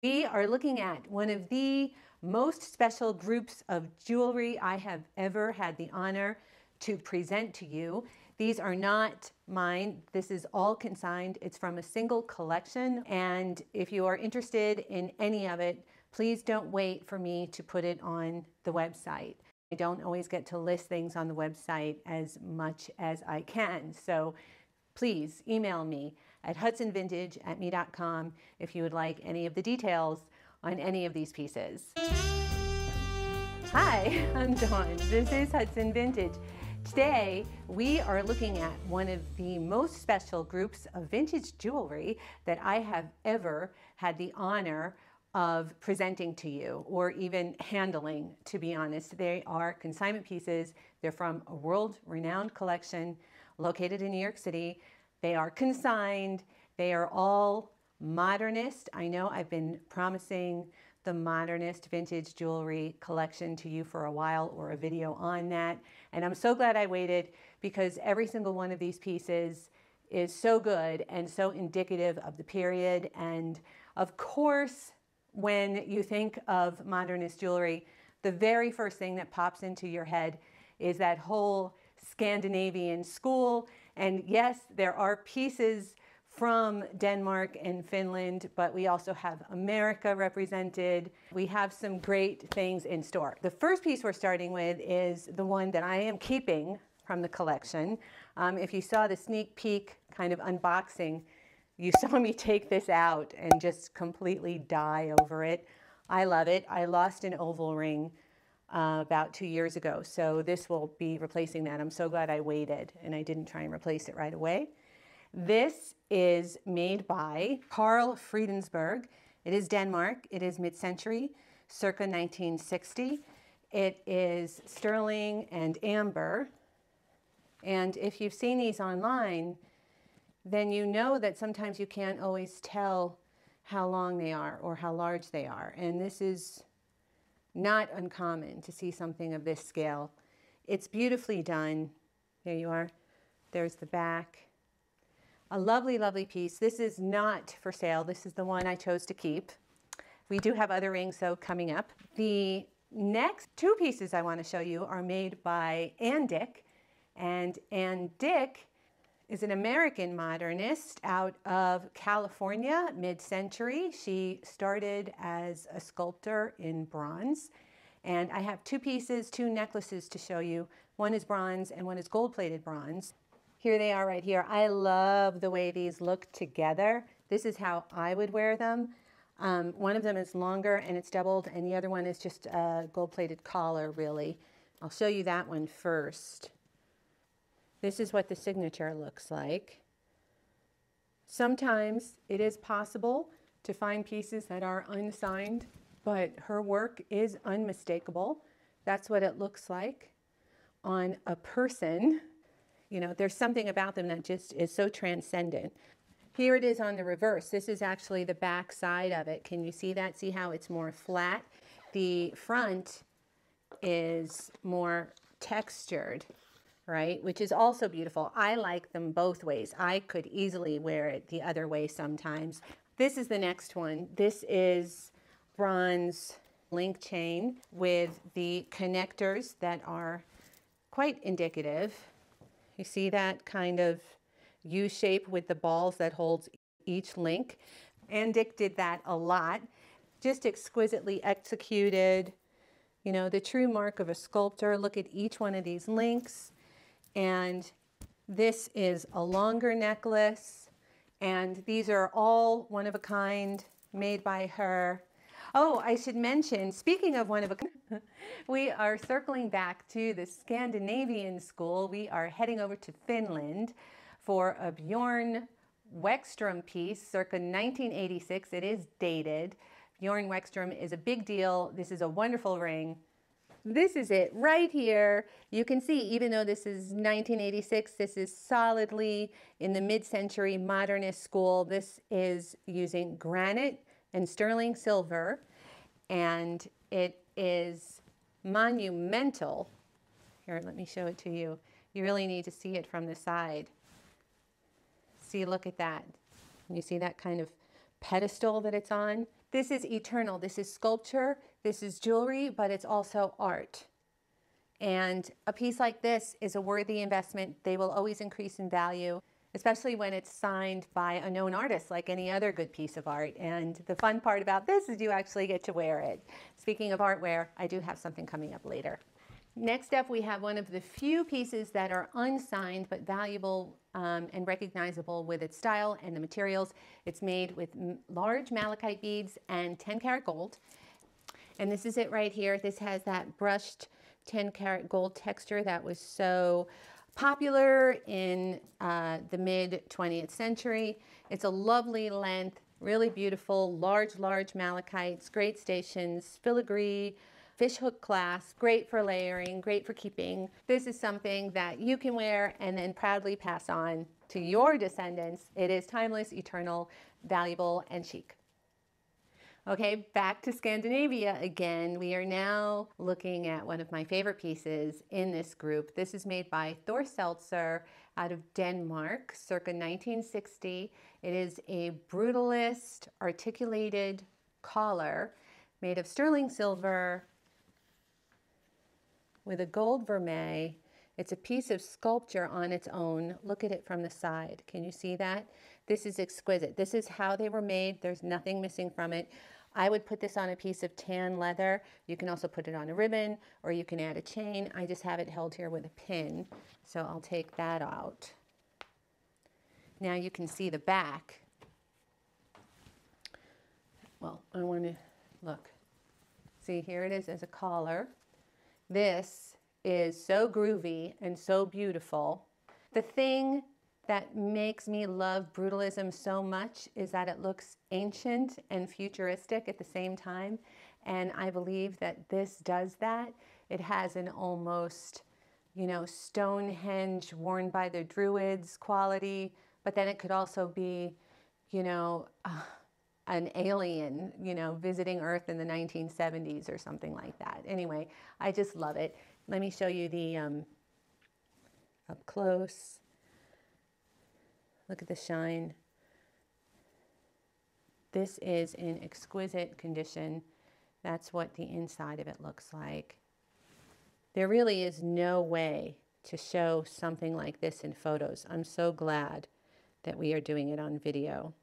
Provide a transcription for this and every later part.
We are looking at one of the most special groups of jewelry I have ever had the honor to present to you. These are not mine. This is all consigned. It's from a single collection. And if you are interested in any of it, please don't wait for me to put it on the website. I don't always get to list things on the website as much as I can. So please email me at hudsonvintage@me.com if you would like any of the details on any of these pieces. Hi, I'm Dawn. This is Hudson Vintage. Today, we are looking at one of the most special groups of vintage jewelry that I have ever had the honor of presenting to you, or even handling, to be honest. They are consignment pieces. They're from a world-renowned collection located in New York City. They are consigned. They are all modernist. I know I've been promising the modernist vintage jewelry collection to you for a while, or a video on that. And I'm so glad I waited, because every single one of these pieces is so good and so indicative of the period. And of course, when you think of modernist jewelry, the very first thing that pops into your head is that whole Scandinavian school. And yes, there are pieces from Denmark and Finland, but we also have America represented. We have some great things in store. The first piece we're starting with is the one that I am keeping from the collection. If you saw the sneak peek kind of unboxing, you saw me take this out and just completely die over it. I love it. I lost an oval ring about 2 years ago, so this will be replacing that. I'm so glad I waited and I didn't try and replace it right away. This is made by Freriedensburg. It is Denmark. It is mid-century, circa 1960. It is sterling and amber. And if you've seen these online, then you know that sometimes you can't always tell how long they are or how large they are. And this is not uncommon to see something of this scale. It's beautifully done. There you are. There's the back. A lovely, lovely piece. This is not for sale. This is the one I chose to keep. We do have other rings, though, coming up. The next two pieces I want to show you are made by Anik. And Anik is an American modernist out of California, mid-century. She started as a sculptor in bronze. And I have two pieces, two necklaces to show you. One is bronze and one is gold-plated bronze. Here they are right here. I love the way these look together. This is how I would wear them. One of them is longer and it's doubled, and the other one is just a gold-plated collar, really. I'll show you that one first. This is what the signature looks like. Sometimes it is possible to find pieces that are unsigned, but her work is unmistakable. That's what it looks like on a person. You know, there's something about them that just is so transcendent. Here it is on the reverse. This is actually the back side of it. Can you see that? See how it's more flat? The front is more textured, right? Which is also beautiful. I like them both ways. I could easily wear it the other way sometimes. This is the next one. This is bronze link chain with the connectors that are quite indicative. You see that kind of U shape with the balls that holds each link. Anik did that a lot. Just exquisitely executed. You know, the true mark of a sculptor. Look at each one of these links. And this is a longer necklace. And these are all one of a kind, made by her. Oh, I should mention, speaking of one of a kind, we are circling back to the Scandinavian school. We are heading over to Finland for a Bjorn Wexrom piece, circa 1986. It is dated. Bjorn Wexrom is a big deal. This is a wonderful ring. This is it right here. You can see, even though this is 1986, this is solidly in the mid-century modernist school. This is using granite and sterling silver, and it is monumental. Here, let me show it to you. You really need to see it from the side. See, look at that. You see that kind of pedestal that it's on? This is eternal. This is sculpture. This is jewelry, but it's also art. And a piece like this is a worthy investment. They will always increase in value, especially when it's signed by a known artist like any other good piece of art. And the fun part about this is you actually get to wear it. Speaking of artwear, I do have something coming up later. Next up, we have one of the few pieces that are unsigned but valuable and recognizable with its style and the materials. It's made with large malachite beads and 10-karat gold. And this is it right here. This has that brushed 10-karat gold texture that was so popular in the mid-20th century. It's a lovely length, really beautiful, large malachites, great stations, filigree, fishhook clasp, great for layering, great for keeping. This is something that you can wear and then proudly pass on to your descendants. It is timeless, eternal, valuable, and chic. Okay, back to Scandinavia again. We are now looking at one of my favorite pieces in this group. This is made by Thor Seltzer out of Denmark, circa 1960. It is a Brutalist articulated collar made of sterling silver with a gold vermeil. It's a piece of sculpture on its own. Look at it from the side. Can you see that? This is exquisite. This is how they were made. There's nothing missing from it. I would put this on a piece of tan leather. You can also put it on a ribbon, or you can add a chain. I just have it held here with a pin, so I'll take that out. Now you can see the back. Well, I want to look. See, here it is as a collar. This is so groovy and so beautiful. The thing that makes me love Brutalism so much is that it looks ancient and futuristic at the same time. And I believe that this does that. It has an almost, you know, Stonehenge worn by the Druids quality, but then it could also be, you know, an alien, you know, visiting Earth in the 1970s or something like that. Anyway, I just love it. Let me show you the up close. Look at the shine. This is in exquisite condition. That's what the inside of it looks like. There really is no way to show something like this in photos. I'm so glad that we are doing it on video.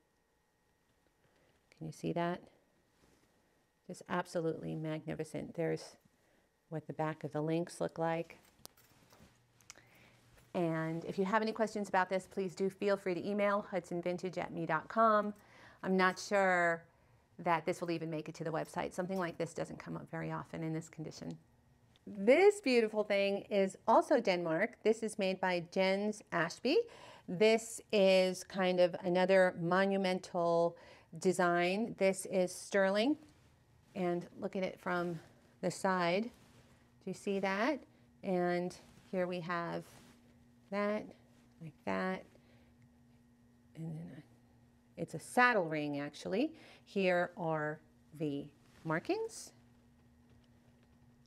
Can you see that? Just absolutely magnificent. There's what the back of the links look like. And if you have any questions about this, please do feel free to email hudsonvintage@me.com. I'm not sure that this will even make it to the website. Something like this doesn't come up very often in this condition. This beautiful thing is also Denmark. This is made by Jens Ashby. This is kind of another monumental design. This is sterling. And look at it from the side. Do you see that? And here we have that, like that. And then it's a saddle ring, actually. Here are the markings.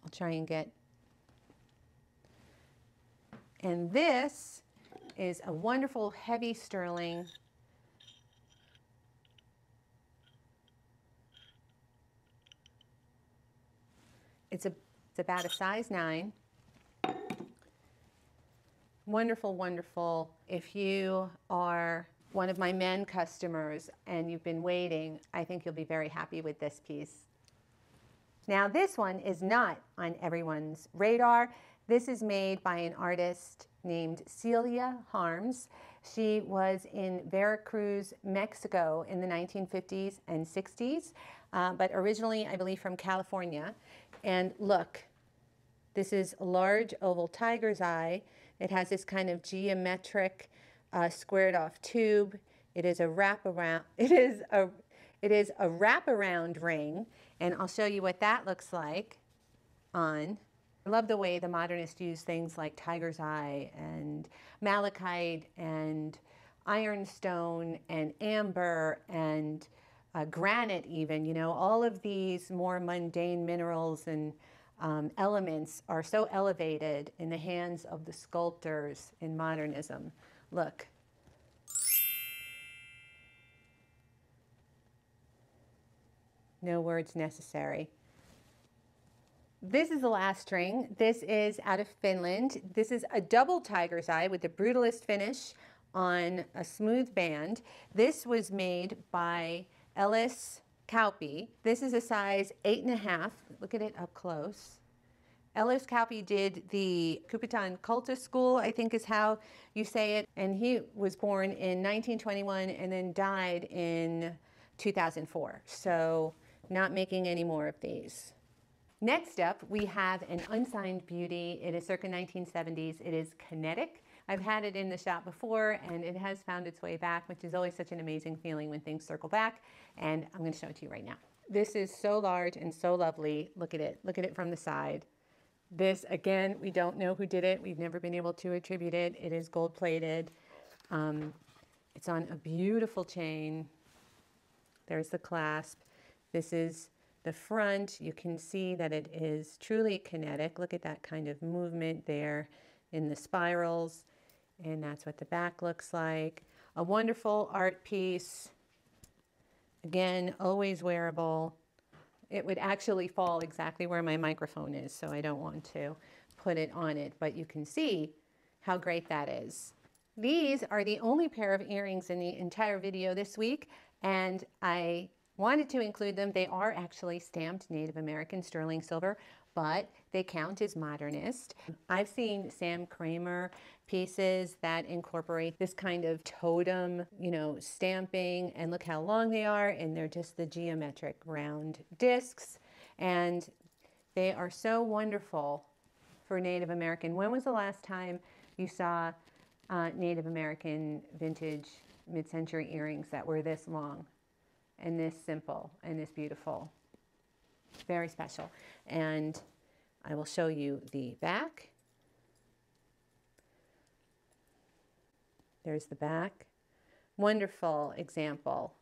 I'll try and get. And this is a wonderful heavy sterling. It's about a size 9. Wonderful, wonderful. If you are one of my men customers and you've been waiting, I think you'll be very happy with this piece. Now this one is not on everyone's radar. This is made by an artist named Celia Harms. She was in Veracruz, Mexico in the 1950s and 60s, but originally I believe from California. And look, this is a large oval tiger's eye. It has this kind of geometric squared off tube. It is a wraparound. It is a wraparound ring, and I'll show you what that looks like on. I love the way the Modernists use things like tiger's eye and malachite and ironstone and amber and granite even. You know, all of these more mundane minerals and elements are so elevated in the hands of the sculptors in modernism. Look. No words necessary. This is the last string. This is out of Finland. This is a double tiger's eye with the Brutalist finish on a smooth band. This was made by Ellis Kauppi. This is a size 8.5. Look at it up close. Ellis Kauppi did the Kupitan Kultus School, I think is how you say it. And he was born in 1921 and then died in 2004. So not making any more of these. Next up, we have an unsigned beauty. It is circa 1970s. It is kinetic. I've had it in the shop before and it has found its way back, which is always such an amazing feeling when things circle back. And I'm going to show it to you right now. This is so large and so lovely. Look at it. Look at it from the side. This, again, we don't know who did it. We've never been able to attribute it. It is gold plated. It's on a beautiful chain. There's the clasp. This is the front. You can see that it is truly kinetic. Look at that kind of movement there in the spirals. And that's what the back looks like. A wonderful art piece. Again, always wearable. It would actually fall exactly where my microphone is, so I don't want to put it on it, but you can see how great that is. These are the only pair of earrings in the entire video this week, and I wanted to include them. They are actually stamped Native American sterling silver, but they count as modernist. I've seen Sam Kramer pieces that incorporate this kind of totem, stamping, and look how long they are, and they're just the geometric round discs, and they are so wonderful for Native American. When was the last time you saw Native American vintage mid-century earrings that were this long and this simple and this beautiful? Very special. And I will show you the back. There's the back. Wonderful example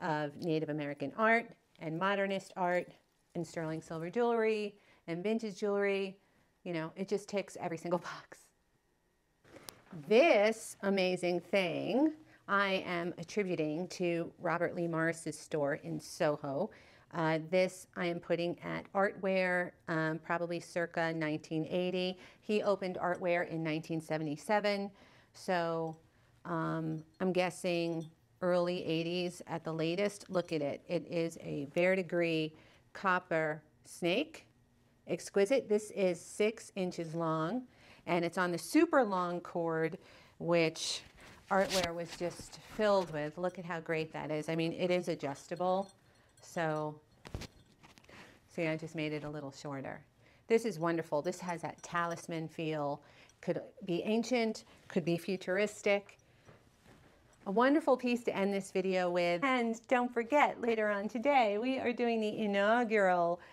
of Native American art and modernist art and sterling silver jewelry and vintage jewelry. It just ticks every single box. This amazing thing I am attributing to Robert Lee Morris's store in Soho. This I am putting at Artware, probably circa 1980. He opened Artware in 1977, so I'm guessing early 80s at the latest. Look at it. It is a verdigris copper snake. Exquisite. This is 6 inches long, and it's on the super long cord, which Artware was just filled with. Look at how great that is. I mean, it is adjustable. So, see, I just made it a little shorter. This is wonderful. This has that talisman feel. Could be ancient, could be futuristic. A wonderful piece to end this video with. And don't forget, later on today, we are doing the inaugural